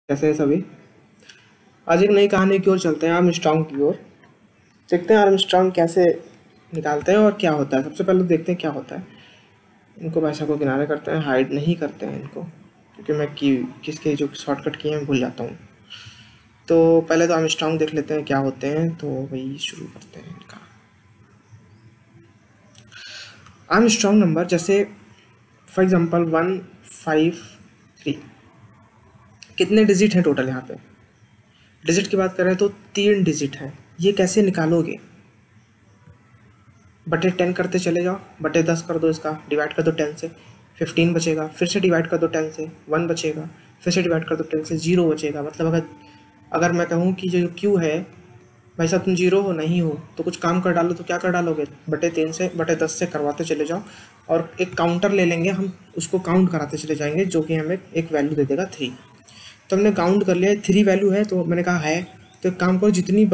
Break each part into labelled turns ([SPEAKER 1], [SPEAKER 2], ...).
[SPEAKER 1] कैसे हैं सभी। आज एक नई कहानी की ओर चलते हैं, आर्मस्ट्रांग की ओर। देखते हैं आर्मस्ट्रांग कैसे निकालते हैं और क्या होता है। सबसे पहले देखते हैं क्या होता है। इनको पैसा को किनारे करते हैं, हाइड नहीं करते हैं इनको, क्योंकि मैं किसके जो शॉर्टकट किए हैं भूल जाता हूँ। तो पहले तो आर्मस्ट्रांग देख लेते हैं क्या होते हैं, तो वही शुरू करते हैं इनका। आर्मस्ट्रांग नंबर जैसे फॉर एग्जांपल 153, कितने डिजिट हैं टोटल। यहाँ पे डिजिट की बात करें तो 3 डिजिट है। ये कैसे निकालोगे? बटे 10 करते चले जाओ, बटे 10 कर दो, इसका डिवाइड कर दो 10 से, 15 बचेगा। फिर से डिवाइड कर दो 10 से, 1 बचेगा। फिर से डिवाइड कर दो 10 से, 0 बचेगा। मतलब अगर मैं कहूँ कि जो क्यू है, भाई साहब तुम 0 हो नहीं हो तो कुछ काम कर डालो, तो क्या कर डालोगे? बटे 3 से बटे 10 से करवाते चले जाओ, और एक काउंटर ले लेंगे हम, उसको काउंट कराते चले जाएंगे, जो कि हमें एक वैल्यू दे देगा 3। तो हमने काउंट कर लिया 3 वैल्यू है, तो मैंने कहा है तो एक काम करो, जितनी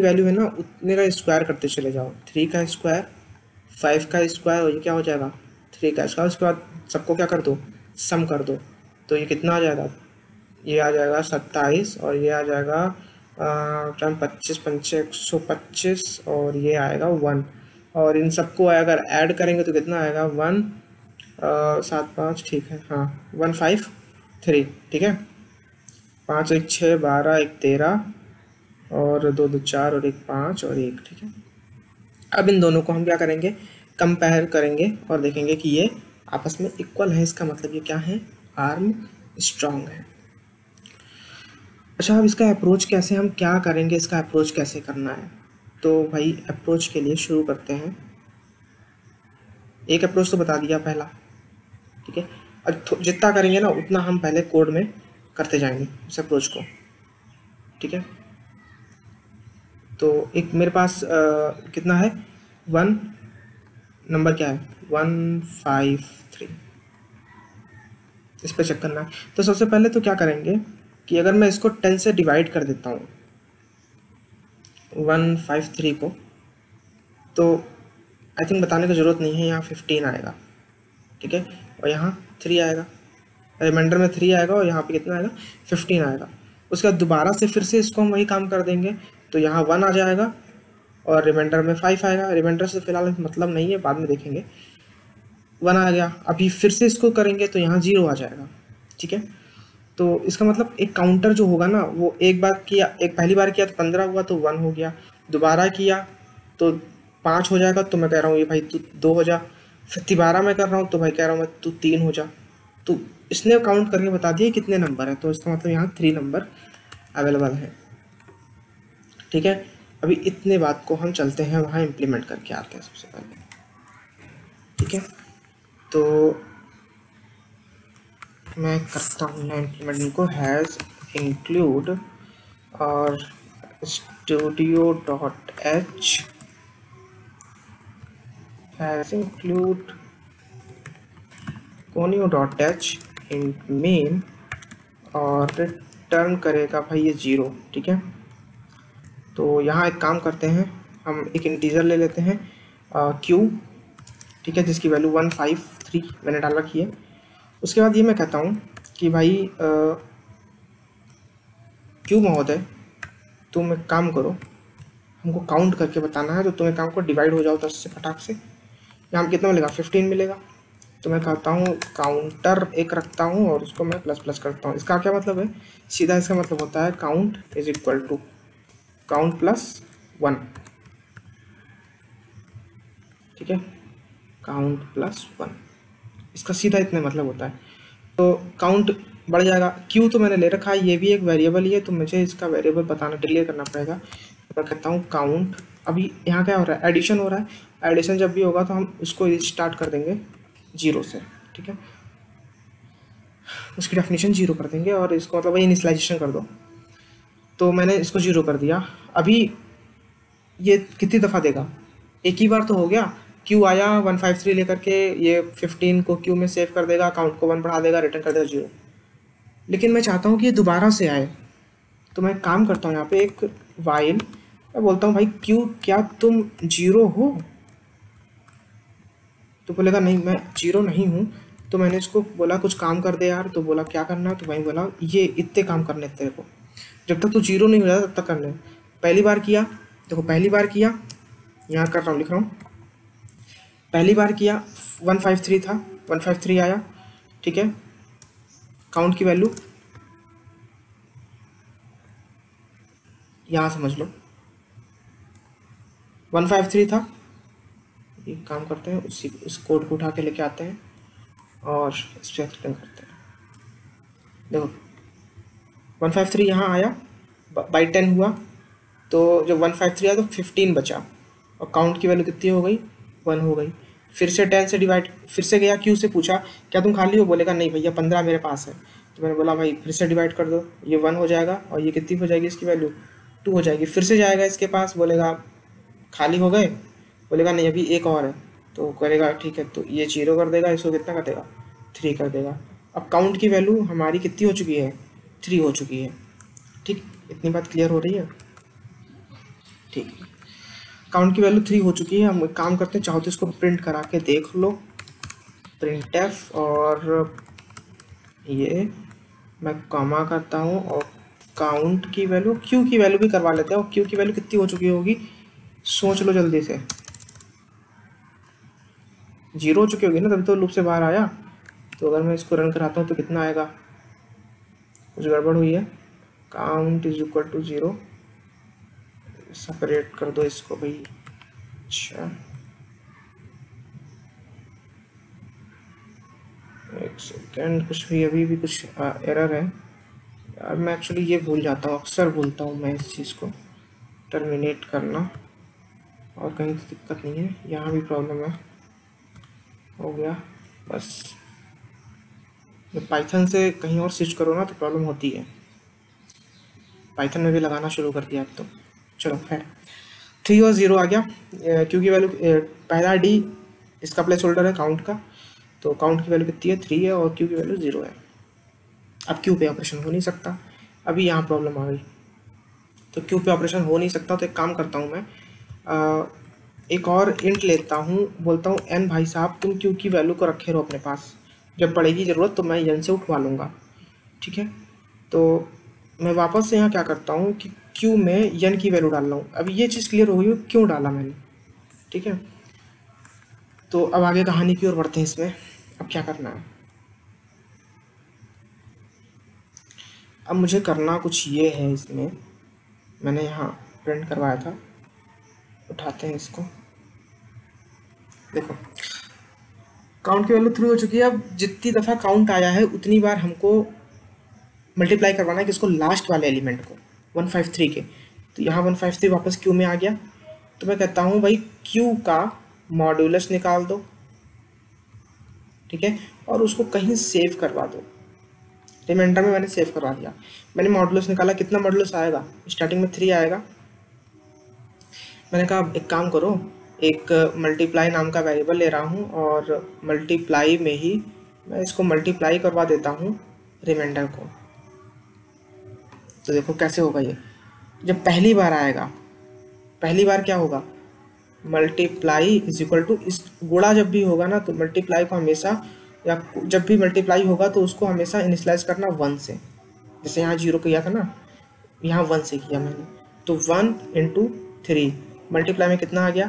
[SPEAKER 1] वैल्यू है ना उतने का स्क्वायर करते चले जाओ। 3 का स्क्वायर, 5 का स्क्वायर, और ये क्या हो जाएगा 3 का स्क्वायर। उसके बाद सबको क्या कर दो, सम कर दो। तो ये कितना आ जाएगा, ये आ जाएगा 27, और ये आ जाएगा 25 पंचे 125, और ये आएगा 1। और इन सबको अगर ऐड करेंगे तो कितना आएगा 1 7 5, ठीक है, हाँ 153, ठीक है। 5 1 6 12 1 13, और 2 2 4, और 1 5, और 1, ठीक है। अब इन दोनों को हम क्या करेंगे, कंपेयर करेंगे और देखेंगे कि ये आपस में इक्वल है। इसका मतलब ये क्या है, आर्म स्ट्रांग है। अच्छा, अब इसका अप्रोच कैसे, हम क्या करेंगे, इसका अप्रोच कैसे करना है। तो भाई अप्रोच के लिए शुरू करते हैं। एक अप्रोच तो बता दिया पहला, ठीक है। और जितना करेंगे ना उतना हम पहले कोड में करते जाएंगे उस अप्रोच को, ठीक है। तो एक मेरे पास कितना है, 1 नंबर क्या है 153, इस पर चेक करना है। तो सबसे पहले तो क्या करेंगे कि अगर मैं इसको 10 से डिवाइड कर देता हूँ 153 को, तो आई थिंक बताने की ज़रूरत नहीं है, यहाँ 15 आएगा, ठीक है, और यहाँ 3 आएगा, रिमाइंडर में 3 आएगा, और यहाँ पे कितना आएगा 15 आएगा। उसके बाद दोबारा से फिर से इसको हम वही काम कर देंगे, तो यहाँ 1 आ जाएगा, और रिमाइंडर में 5 आएगा। रिमाइंडर से फिलहाल मतलब नहीं है, बाद में देखेंगे। 1 आ गया, अभी फिर से इसको करेंगे तो यहाँ 0 आ जाएगा, ठीक है। तो इसका मतलब एक काउंटर जो होगा ना, वो एक बार किया, एक पहली बार किया तो 15 हुआ तो 1 हो गया, दोबारा किया तो 5 हो जाएगा, तो मैं कह रहा हूँ ये भाई तू 2 हो जा। फिर दोबारा मैं कर रहा हूँ तो भाई कह रहा हूँ मैं तू 3 हो जा। तो इसने काउंट करके बता दिया कितने नंबर है, तो इसका मतलब यहाँ 3 नंबर अवेलेबल है, ठीक है। अभी इतने बात को हम चलते हैं वहाँ इम्प्लीमेंट करके आते हैं सबसे पहले, ठीक है। तो मैं करता हूँ ना इम्प्लीमेंट इनको, हैज़ इंक्लूड और studio.h has include conio.h in main, और रिटर्न करेगा भाई ये 0, ठीक है। तो यहाँ एक काम करते हैं, हम एक इंटीजर ले लेते हैं q, ठीक है, जिसकी वैल्यू 153 मैंने डाल रखी है। उसके बाद ये मैं कहता हूँ कि भाई क्यों महोदय तुम एक काम करो, हमको काउंट करके बताना है, तो तुम एक काम करो, डिवाइड हो जाओ 10 से फटाक से। यहाँ कितना मिलेगा 15 मिलेगा। तो मैं कहता हूँ काउंटर एक रखता हूँ और उसको मैं प्लस प्लस करता हूँ। इसका क्या मतलब है, सीधा इसका मतलब होता है count is equal to count plus 1, ठीक है, काउंट प्लस 1, इसका सीधा इतना मतलब होता है। तो काउंट बढ़ जाएगा। क्यू तो मैंने ले रखा है, ये भी एक वेरिएबल ही है, तो मुझे इसका वेरिएबल बताना डिक्लेयर करना पड़ेगा। मैं कहता हूँ काउंट, अभी यहाँ क्या हो रहा है, एडिशन हो रहा है। एडिशन जब भी होगा तो हम उसको स्टार्ट कर देंगे 0 से, ठीक है, उसकी डेफिनेशन 0 कर देंगे, और इसको मतलब वही इनिशियलाइजेशन कर दो। तो मैंने इसको 0 कर दिया। अभी ये कितनी दफ़ा देगा, एक ही बार तो हो गया। क्यू आया 153 लेकर के, ये 15 को क्यू में सेव कर देगा, काउंट को 1 बढ़ा देगा, रिटर्न कर देगा 0। लेकिन मैं चाहता हूँ कि ये दोबारा से आए, तो मैं काम करता हूँ यहाँ पे एक वाइल, मैं बोलता हूँ भाई क्यू क्या तुम 0 हो, तो बोलेगा नहीं मैं 0 नहीं हूँ, तो मैंने इसको बोला कुछ काम कर दे यार, तो बोला क्या करना है, तो भाई बोला ये इतने काम करने हैं तेरे को, जब तक तू जीरो नहीं हो जाता तब तक करने हैं। पहली बार किया, देखो पहली बार किया, यहाँ कर रहा हूँ, लिख रहा हूँ, पहली बार किया 153 था, 153 आया, ठीक है। काउंट की वैल्यू यहाँ समझ लो 153 था। एक काम करते हैं, उसी इस कोड को उठा के लेके आते हैं और इस पर एक्सप्लेन करते हैं। देखो 153 यहाँ आया, बाई 10 हुआ, तो जब 153 आया तो 15 बचा, और काउंट की वैल्यू कितनी हो गई, 1 हो गई। फिर से 10 से डिवाइड, फिर से गया क्यू से पूछा क्या तुम खाली हो, बोलेगा नहीं भैया 15 मेरे पास है। तो मैंने बोला भाई फिर से डिवाइड कर दो, ये 1 हो जाएगा, और ये कितनी हो जाएगी इसकी वैल्यू 2 हो जाएगी। फिर से जाएगा इसके पास, बोलेगा खाली हो गए, बोलेगा नहीं अभी एक और है, तो करेगा ठीक है, तो ये 0 कर देगा, इसको कितना कर देगा 3 कर देगा। अब काउंट की वैल्यू हमारी कितनी हो चुकी है, 3 हो चुकी है। ठीक, इतनी बात क्लियर हो रही है, ठीक। काउंट की वैल्यू 3 हो चुकी है। हम एक काम करते हैं, चाहो तो इसको प्रिंट करा के देख लो, प्रिंट एफ, और ये मैं कॉमा करता हूँ, और काउंट की वैल्यू क्यू की वैल्यू भी करवा लेते हैं, और क्यू की वैल्यू कितनी हो चुकी होगी सोच लो जल्दी से, 0 हो चुकी होगी ना, तभी तो लूप से बाहर आया। तो अगर मैं इसको रन कराता हूँ तो कितना आएगा, कुछ गड़बड़ हुई है, count is equal to 0, separate कर दो इसको भाई। अच्छा एक सेकेंड, कुछ भी अभी भी कुछ एरर है यार, मैं एक्चुअली ये भूल जाता हूँ, अक्सर भूलता हूँ मैं इस चीज़ को, टर्मिनेट करना, और कहीं तो दिक्कत नहीं है, यहाँ भी प्रॉब्लम है, हो गया बस। पाइथन से कहीं और स्विच करो ना तो प्रॉब्लम होती है, पाइथन में भी लगाना शुरू कर दिया अब तो। चलो खैर 3 और 0 आ गया, क्योंकि वैल्यू पहला डी इसका प्लेस होल्डर है काउंट का, तो काउंट की वैल्यू कितनी है 3 है, और क्यू की वैल्यू 0 है। अब क्यू पे ऑपरेशन हो नहीं सकता, अभी यहाँ प्रॉब्लम आ गई, तो क्यू पे ऑपरेशन हो नहीं सकता, तो एक काम करता हूँ मैं, एक और इंट लेता हूँ, बोलता हूँ एन भाई साहब तुम क्यू की वैल्यू को रखे रहो अपने पास, जब पड़ेगी ज़रूरत तो मैं एन से उठवा लूँगा, ठीक है। तो मैं वापस से यहाँ क्या करता हूँ कि क्यू में एन की वैल्यू डाल रहा हूँ। अब ये चीज़ क्लियर हो गई क्यों डाला मैंने, ठीक है। तो अब आगे कहानी की ओर बढ़ते हैं इसमें। अब क्या करना है, अब मुझे करना कुछ ये है, इसमें मैंने यहाँ प्रिंट करवाया था, उठाते हैं इसको, देखो काउंट की वैल्यू 3 हो चुकी है। अब जितनी दफ़ा काउंट आया है उतनी बार हमको मल्टीप्लाई करवाना है किसको, लास्ट वाले एलिमेंट को 153 के। तो यहाँ 153 वापस क्यू में आ गया, तो मैं कहता हूँ भाई क्यू का मॉड्यूलस निकाल दो, ठीक है, और उसको कहीं सेव करवा दो। रिमाइंडर में मैंने सेव करवा दिया, मैंने मॉड्यूलस निकाला, कितना मॉड्यूलस आएगा, स्टार्टिंग में 3 आएगा। मैंने कहा एक काम करो, एक मल्टीप्लाई नाम का वेरिएबल ले रहा हूँ, और मल्टीप्लाई में ही मैं इसको मल्टीप्लाई करवा देता हूँ रिमाइंडर को। तो देखो कैसे होगा ये, जब पहली बार आएगा, पहली बार क्या होगा, मल्टीप्लाई इज इक्वल टू, इस गुणा जब भी होगा ना तो मल्टीप्लाई को हमेशा, या जब भी मल्टीप्लाई होगा तो उसको हमेशा इनिशियलाइज करना 1 से, जैसे यहाँ 0 किया था ना, यहाँ 1 से किया मैंने, तो 1 इंटू 3, मल्टीप्लाई में कितना आ गया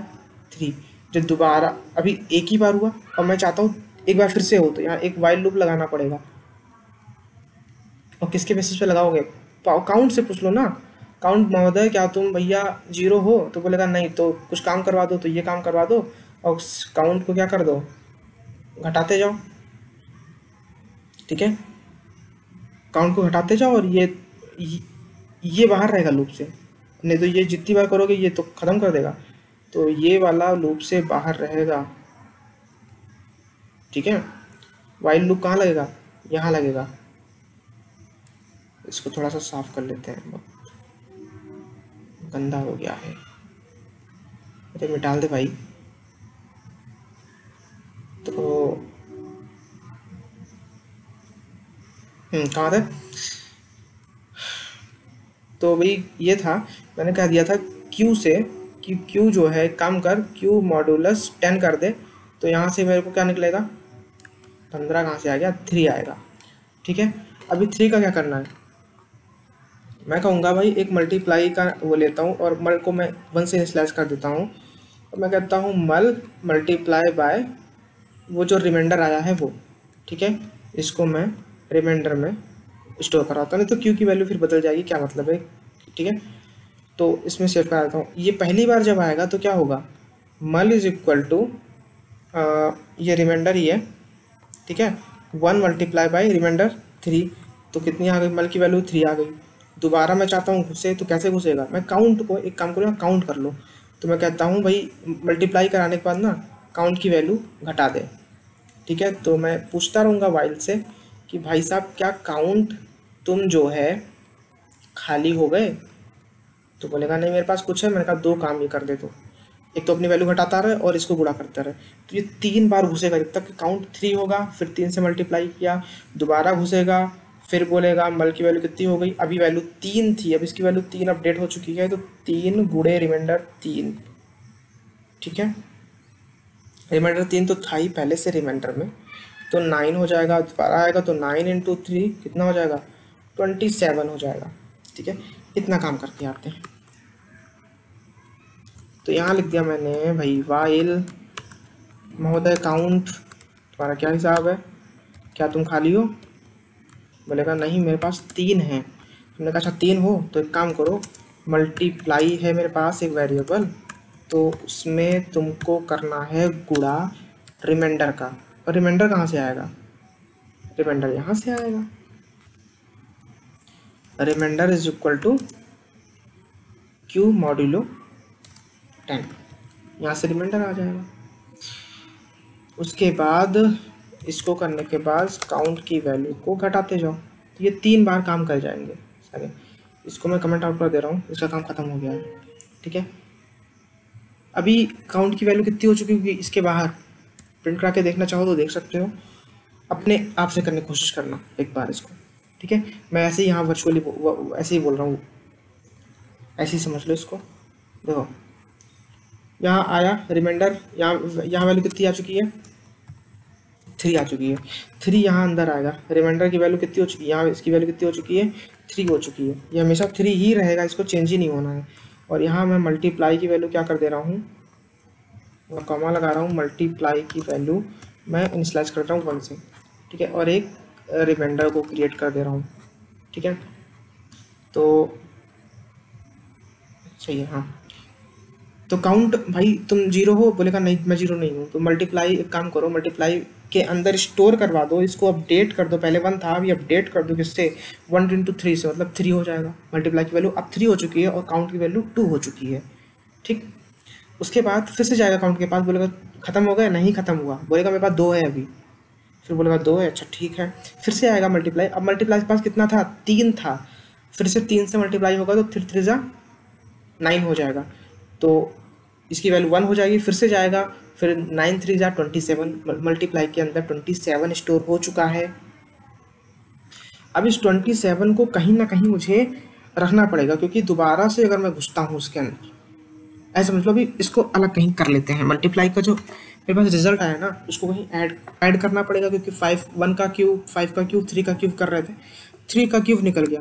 [SPEAKER 1] 3। जब दोबारा अभी एक ही बार हुआ, और मैं चाहता हूँ एक बार फिर से हो, तो यहाँ एक वाइल लूप लगाना पड़ेगा। और किसके बेसिस पे लगाओगे, काउंट से पूछ लो ना, काउंट महोदय क्या तुम भैया 0 हो, तो बोलेगा नहीं, तो कुछ काम करवा दो, तो ये काम करवा दो, और काउंट को क्या कर दो, घटाते जाओ, ठीक है, काउंट को घटाते जाओ, और ये बाहर रहेगा लूप से, नहीं तो ये जितनी बार करोगे ये तो ख़त्म कर देगा, तो ये वाला लूप से बाहर रहेगा, ठीक है। वाइल लूप कहाँ लगेगा, यहाँ लगेगा। इसको थोड़ा सा साफ कर लेते हैं, बहुत गंदा हो गया है, अरे मैं डाल दे भाई। तो कहाँ थे, तो भाई ये था, मैंने कह दिया था क्यू से कि क्यू जो है काम कर, क्यू मॉड्यूलस 10 कर दे, तो यहाँ से मेरे को क्या निकलेगा 15 कहाँ से आ गया, 3 आएगा। ठीक है, अभी 3 का क्या करना है, मैं कहूँगा भाई एक मल्टीप्लाई का वो लेता हूँ और मल को मैं 1 से स्लैश कर देता हूँ, और मैं कहता हूँ मल मल्टीप्लाई बाय वो जो रिमाइंडर आया है वो। ठीक है, इसको मैं रिमाइंडर में स्टोर कराता हूँ, नहीं तो क्यू की वैल्यू फिर बदल जाएगी, क्या मतलब है। ठीक है, तो इसमें सेव करा देता हूँ। ये पहली बार जब आएगा तो क्या होगा, मल इज इक्वल टू ये रिमाइंडर ही है। ठीक है, 1 मल्टीप्लाई बाई रिमाइंडर 3, तो कितनी आ गई, मल की वैल्यू 3 आ गई। दोबारा मैं चाहता हूँ घुसे, तो कैसे घुसेगा, मैं काउंट को एक काम करूँगा, काउंट कर लो। तो मैं कहता हूँ भाई मल्टीप्लाई कराने के बाद ना काउंट की वैल्यू घटा दे। ठीक है, तो मैं पूछता रहूँगा वाइल से कि भाई साहब क्या काउंट तुम जो है खाली हो गए, तो बोलेगा नहीं मेरे पास कुछ है। मैंने कहा 2 काम ये कर दे, तो एक तो अपनी वैल्यू घटाता रहे और इसको गुणा करता रहे। तो ये 3 बार घुसेगा जब तक कि काउंट 3 होगा, फिर 3 से मल्टीप्लाई किया, दोबारा घुसेगा, फिर बोलेगा मल की वैल्यू कितनी हो गई, अभी वैल्यू 3 थी, अब इसकी वैल्यू 3 अपडेट हो चुकी है, तो 3 गुणे रिमाइंडर 3। ठीक है, रिमाइंडर 3 तो था ही पहले से रिमाइंडर में, तो 9 हो जाएगा। दोबारा आएगा तो 9 इंटू 3 कितना हो जाएगा, 27 हो जाएगा। ठीक है, इतना काम करके आते हैं। तो यहाँ लिख दिया मैंने भाई वाइल महोदय काउंट, तुम्हारा क्या हिसाब है, क्या तुम खाली हो। बोलेगा नहीं मेरे पास 3 है। हमने कहा अच्छा 3 हो तो एक काम करो, मल्टीप्लाई है मेरे पास एक वेरिएबल, तो उसमें तुमको करना है गुणा रिमाइंडर का। और रिमाइंडर कहाँ से आएगा, रिमाइंडर यहाँ से आएगा। Reminder is equal to q modulo 10, यहाँ से रिमाइंडर आ जाएगा। उसके बाद इसको करने के बाद काउंट की वैल्यू को घटाते जाओ, तो ये 3 बार काम कर जाएंगे सारे। इसको मैं कमेंट आउट कर दे रहा हूँ, इसका काम खत्म हो गया है। ठीक है, अभी काउंट की वैल्यू कितनी हो चुकी होगी, इसके बाहर प्रिंट करा के देखना चाहो तो देख सकते हो, अपने आप से करने की कोशिश करना एक बार इसको। ठीक है, मैं ऐसे ही यहाँ वर्चुअली ऐसे ही बोल रहा हूँ, ऐसे ही समझ लो इसको। देखो यहाँ आया रिमाइंडर, यहाँ वैल्यू कितनी आ चुकी है, 3 आ चुकी है। 3 यहाँ अंदर आएगा, रिमाइंडर की वैल्यू कितनी हो चुकी है, यहाँ इसकी वैल्यू कितनी हो चुकी है, 3 हो चुकी है। ये हमेशा 3 ही रहेगा, इसको चेंज ही नहीं होना है। और यहाँ मैं मल्टीप्लाई की वैल्यू क्या कर दे रहा हूँ, मैं कॉमा लगा रहा हूँ, मल्टीप्लाई की वैल्यू मैं इनिशियलाइज कर रहा हूँ 1 से। ठीक है, और एक रिमाइंडर को क्रिएट कर दे रहा हूँ। ठीक है, तो सही है। हाँ, तो काउंट भाई तुम 0 हो, बोलेगा नहीं मैं 0 नहीं हूँ, तो मल्टीप्लाई एक काम करो, मल्टीप्लाई के अंदर स्टोर करवा दो, इसको अपडेट कर दो। पहले 1 था, अभी अपडेट कर दो किससे, 1 इंटू 3 से, मतलब 3 हो जाएगा। मल्टीप्लाई की वैल्यू अब 3 हो चुकी है और काउंट की वैल्यू 2 हो चुकी है। ठीक, उसके बाद फिर से जाएगा काउंट के पास, बोलेगा खत्म हो गया, नहीं खत्म हुआ, बोलेगा मेरे पास 2 है अभी, फिर बोलेगा 2 है, अच्छा ठीक है। फिर से आएगा मल्टीप्लाई, अब मल्टीप्लाई के पास कितना था, 3 था, फिर से 3 से मल्टीप्लाई होगा तो 3 3 जा 9 हो जाएगा, तो इसकी वैल्यू 1 हो जाएगी। फिर से जाएगा, फिर 9 3 जा 27, मल्टीप्लाई के अंदर 27 स्टोर हो चुका है। अब इस 27 को कहीं ना कहीं मुझे रखना पड़ेगा, क्योंकि दोबारा से अगर मैं घुसता हूँ उसके अंदर, ऐसा समझ लो। अभी इसको अलग कहीं कर लेते हैं, मल्टीप्लाई का जो मेरे पास रिजल्ट आया ना उसको कहीं ऐड करना पड़ेगा, क्योंकि 1 का क्यूब, 5 का क्यूब, 3 का क्यूब कर रहे थे, 3 का क्यूब निकल गया,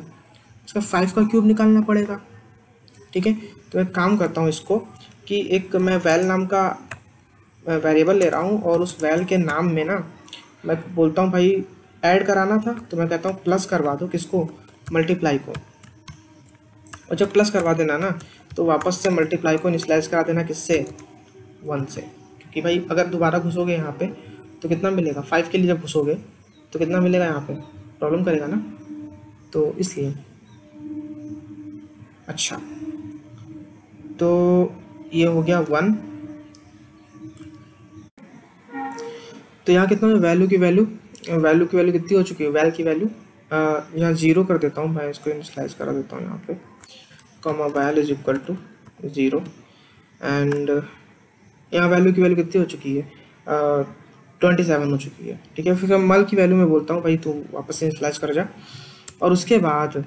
[SPEAKER 1] इसका 5 का क्यूब निकालना पड़ेगा। ठीक है, तो एक काम करता हूँ इसको कि एक मैं वैल नाम का वेरिएबल ले रहा हूँ, और उस वैल के नाम में ना मैं बोलता हूँ भाई ऐड कराना था, तो मैं कहता हूँ प्लस करवा दो किसको, मल्टीप्लाई को। और जब प्लस करवा देना ना तो वापस से मल्टीप्लाई को इनिशियलाइज करा देना किससे, 1 से, क्योंकि भाई अगर दोबारा घुसोगे यहाँ पे तो कितना मिलेगा, 5 के लिए जब घुसोगे तो कितना मिलेगा, यहाँ पे प्रॉब्लम करेगा ना, तो इसलिए। अच्छा, तो ये हो गया 1। तो यहाँ कितना वैल्यू की वैल्यू कितनी हो चुकी है, वैल की वैल्यू यहाँ 0 कर देता हूँ, मैं इसको इनिशियलाइज करा देता हूँ यहाँ पे, comma val is equal to 0, and यहाँ वैल्यू की वैल्यू कितनी हो चुकी है, 27 हो चुकी है। ठीक है, फिर मल की वैल्यू मैं बोलता हूँ भाई तू वापस से इनिशियलाइज कर जा। और उसके बाद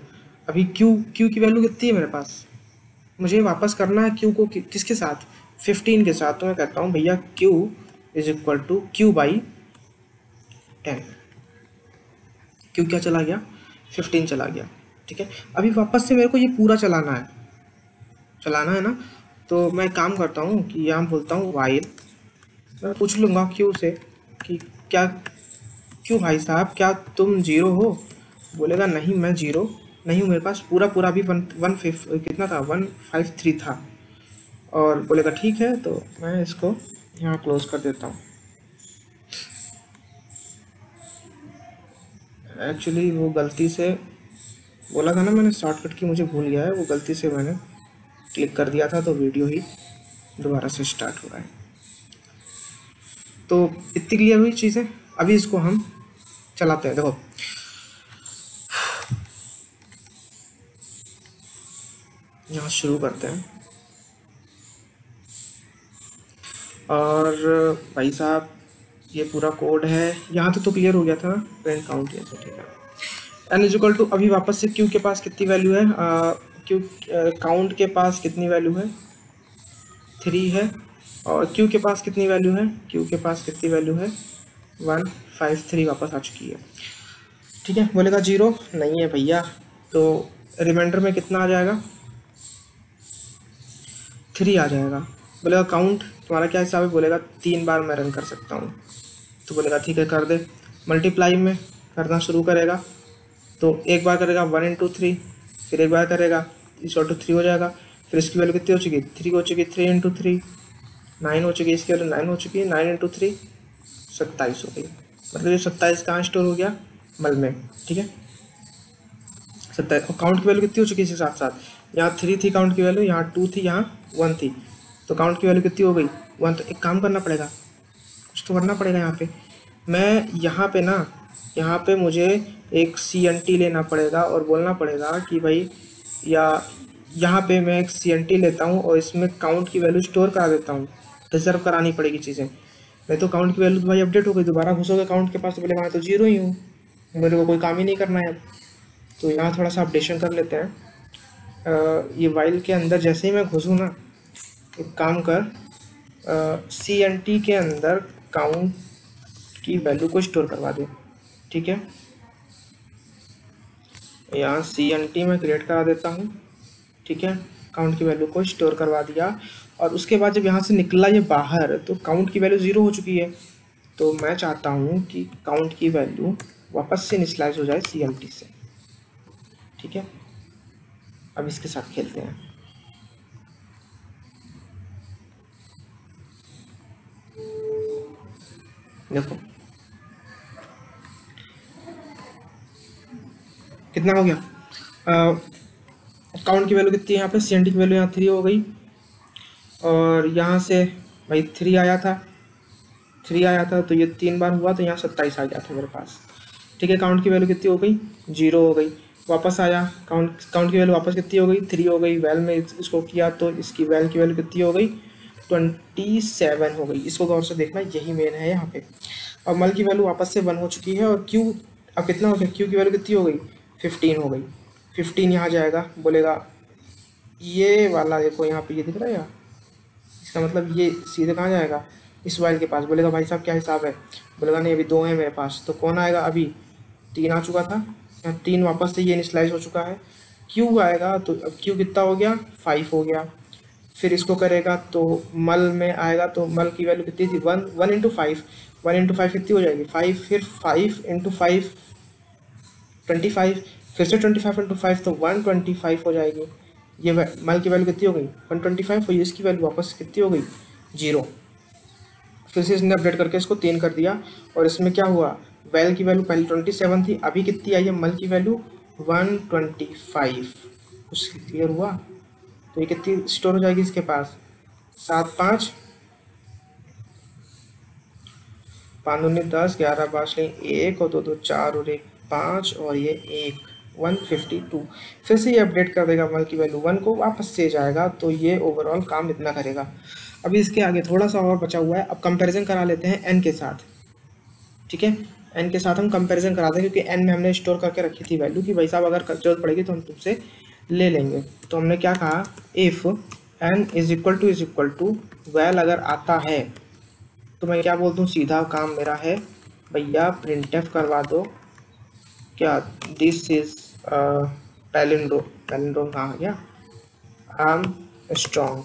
[SPEAKER 1] अभी क्यू की वैल्यू कितनी है मेरे पास, मुझे वापस करना है क्यू को किसके साथ, 15 के साथ। तो मैं कहता हूँ भैया q is equal to q by 10, क्यों क्या चला गया 15 चला गया। ठीक है, अभी वापस से मेरे को ये पूरा चलाना है ना। तो मैं काम करता हूँ कि यहाँ बोलता हूँ वाइल, मैं पूछ लूँगा क्यू से कि क्या क्यों भाई साहब क्या तुम 0 हो। बोलेगा नहीं मैं 0 नहीं हूँ, मेरे पास पूरा भी कितना था 153 था। और बोलेगा ठीक है, तो मैं इसको यहाँ क्लोज कर देता हूँ। एक्चुअली वो गलती से बोला था ना मैंने शॉर्टकट की, मुझे भूल गया है, वो गलती से मैंने क्लिक कर दिया था, तो वीडियो ही दोबारा से स्टार्ट हो रहा है। तो इतनी क्लियर हुई चीज़ें। अभी इसको हम चलाते हैं। देखो यहाँ शुरू करते हैं, और भाई साहब ये पूरा कोड है। यहाँ तो क्लियर हो गया था प्रिंट काउंट, ये तो ठीक है। एन इज इक्वल टू, अभी वापस से क्यू के पास कितनी वैल्यू है, क्यू काउंट के पास कितनी वैल्यू है 3 है, और क्यू के पास कितनी वैल्यू है, क्यू के पास कितनी वैल्यू है 153 वापस आ चुकी है। ठीक है, बोलेगा 0 नहीं है भैया, तो रिमाइंडर में कितना आ जाएगा 3 आ जाएगा। बोलेगा काउंट तुम्हारा क्या हिसाब है, बोलेगा 3 बार मैं रन कर सकता हूँ। तो बोलेगा ठीक है कर दे। मल्टीप्लाई में करना शुरू करेगा, तो एक बार करेगा 1 इंटू 3, फिर एक बार करेगा इक्वल टू 3 हो जाएगा। फिर इसकी वैल्यू कितनी हो चुकी 3 हो चुकी, 3 इंटू 3 9 हो चुकी, इसकी वैल्यू 9 हो चुकी है, 9 इंटू 3 27 हो गई। मतलब ये 27 कहाँ स्टोर हो गया मल में। ठीक है 27, और काउंट की वैल्यू कितनी हो चुकी है इसके साथ साथ, यहाँ 3 थी काउंट की वैल्यू, यहाँ 2 थी, यहाँ 1 थी, तो काउंट की वैल्यू कितनी हो गई 1। तो एक काम करना पड़ेगा, कुछ तो करना पड़ेगा यहाँ पे। मैं यहाँ पे मुझे एक CNT लेना पड़ेगा और बोलना पड़ेगा कि भाई, या यहाँ पे मैं एक CNT लेता हूँ और इसमें काउंट की वैल्यू स्टोर करा देता हूँ। रिजर्व करानी पड़ेगी चीज़ें, नहीं तो काउंट की वैल्यू तो भाई अपडेट हो गई, दोबारा घुसोगे काउंट के पास तो बोले मैं तो 0 ही हूँ, मेरे को कोई काम ही नहीं करना है। तो यहाँ थोड़ा सा अपडेशन कर लेते हैं। ये वाइल के अंदर जैसे ही मैं घुसूँ ना, एक काम कर, CNT के अंदर काउंट की वैल्यू को स्टोर करवा दे। ठीक है, यहाँ CNT में क्रिएट करा देता हूँ। ठीक है, काउंट की वैल्यू को स्टोर करवा दिया, और उसके बाद जब यहाँ से निकला ये बाहर तो काउंट की वैल्यू 0 हो चुकी है। तो मैं चाहता हूँ कि काउंट की वैल्यू वापस से इनिशियलाइज हो जाए CNT से। ठीक है, अब इसके साथ खेलते हैं। देखो कितना हो गया, काउंट की वैल्यू कितनी है यहाँ पे, CNT की वैल्यू यहाँ 3 हो गई, और यहाँ से भाई 3 आया था, तो ये 3 बार हुआ तो यहाँ 27 आ गया था मेरे पास। ठीक है, काउंट की वैल्यू कितनी हो गई 0 हो गई, वापस आया काउंट की वैल्यू वापस कितनी हो गई 3 हो गई। वैल में इसको किया तो इसकी वैल की वैल्यू कितनी हो गई 27 हो गई। इसको गौर से देखना, यही मेन है यहाँ पे। और मल की वैल्यू वापस से 1 हो चुकी है, और क्यू अब कितना हो गया, क्यू की वैल्यू कितनी हो गई 15 हो गई। 15 यहाँ जाएगा, बोलेगा ये वाला देखो यहाँ पे ये दिख रहा है, इसका मतलब ये सीधे कहाँ जाएगा इस वाइल के पास। बोलेगा भाई साहब क्या हिसाब है, बोलेगा नहीं अभी 2 है मेरे पास, तो कौन आएगा, अभी 3 आ चुका था, यहाँ 3 वापस से ये इनिशियलाइज हो चुका है। क्यू आएगा, तो अब क्यू कितना हो गया 5 हो गया। फिर इसको करेगा तो मल में आएगा, तो मल की वैल्यू कितनी थी 1 इंटू 5, 1 इंटू 5 कितनी हो जाएगी 5, फिर 5 इंटू 5 25, फिर से 25 इंटू 5 तो 125 हो जाएगी। ये मल की वैल्यू कितनी हो गई 125, और इसकी वैल्यू वापस कितनी हो गई 0। फिर से इसने अपडेट करके इसको 3 कर दिया, और इसमें क्या हुआ, वैल की वैल्यू पहले 27 थी, अभी कितनी आई है मल की वैल्यू 125। कुछ क्लियर हुआ, तो ये कितनी स्टोर हो जाएगी इसके पास 7 5 5 दूनी 10, 11 5 नहीं 1 और 2 2 4 और 1 5, और ये 152। फिर से ये अपडेट कर देगा मल की वैल्यू 1 को, वापस से जाएगा, तो ये ओवरऑल काम इतना करेगा। अभी इसके आगे थोड़ा सा और बचा हुआ है। अब कंपैरिजन करा लेते हैं एन के साथ। ठीक है, एन के साथ हम कंपैरिजन कराते हैं, क्योंकि एन में हमने स्टोर करके रखी थी वैल्यू कि भाई साहब अगर जरूरत पड़ेगी तो हम तुमसे ले लेंगे। तो हमने क्या कहा, if n is equal to val अगर आता है, तो मैं क्या बोलता हूँ, सीधा काम मेरा है भैया प्रिंटफ करवा दो क्या, दिस इज पैलिंड्रोम कहाँ आ गया, आई एम स्ट्रॉन्ग,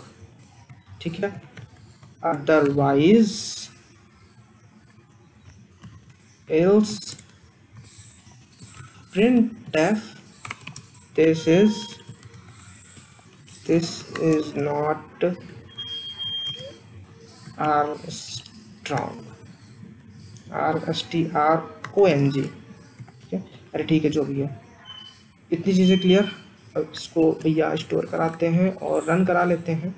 [SPEAKER 1] ठीक है। Otherwise else printf this is not strong, strong, ठीक है। अरे ठीक है, जो भी है, इतनी चीज़ें क्लियर। अब इसको भैया स्टोर कराते हैं और रन करा लेते हैं।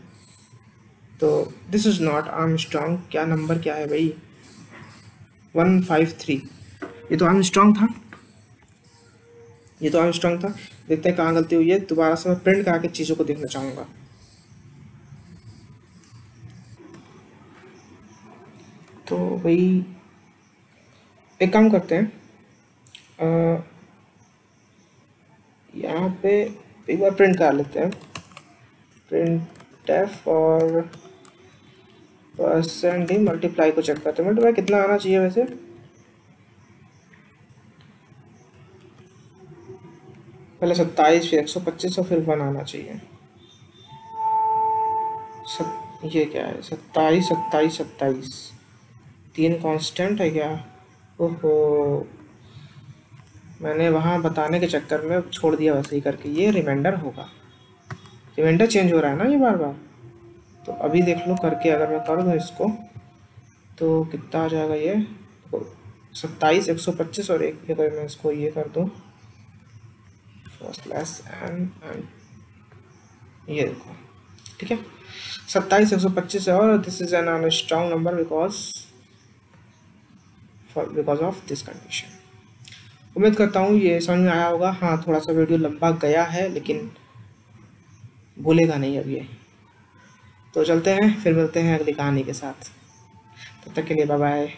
[SPEAKER 1] तो this is not arm strong, क्या नंबर क्या है भाई, 153, ये तो आर्म स्ट्रॉन्ग था, ये तो आर्मस्ट्रॉन्ग था। देखते हैं कहाँ गलती हुई है, दोबारा से मैं प्रिंट करा के चीज़ों को देखना चाहूँगा। तो भाई एक काम करते हैं, यहाँ पे एक बार प्रिंट करा लेते हैं, प्रिंट एफ और परसेंट ही मल्टीप्लाई को चेक करते हैं। मल्टीप्लाई कितना आना चाहिए वैसे, पहले 27, फिर 125 और फिर 1 आना चाहिए। ये क्या है, 27 27 27, 3 कांस्टेंट है क्या, ओहो मैंने वहाँ बताने के चक्कर में छोड़ दिया वैसे ही करके, ये रिमाइंडर होगा, रिमाइंडर चेंज हो रहा है ना ये बार बार। तो अभी देख लो करके, अगर मैं कर दूँ इसको तो कितना आ जाएगा ये, 27 125 और एक, अगर मैं इसको ये कर दूँ स्लैश एन, ये देखो ठीक है, 27 125 है। और this is an strong number because of this condition. उम्मीद करता हूँ ये समझ में आया होगा। हाँ थोड़ा सा वीडियो लंबा गया है लेकिन भूलेगा नहीं अब ये। तो चलते हैं, फिर मिलते हैं अगली कहानी के साथ, तब तक के लिए बाय बाय।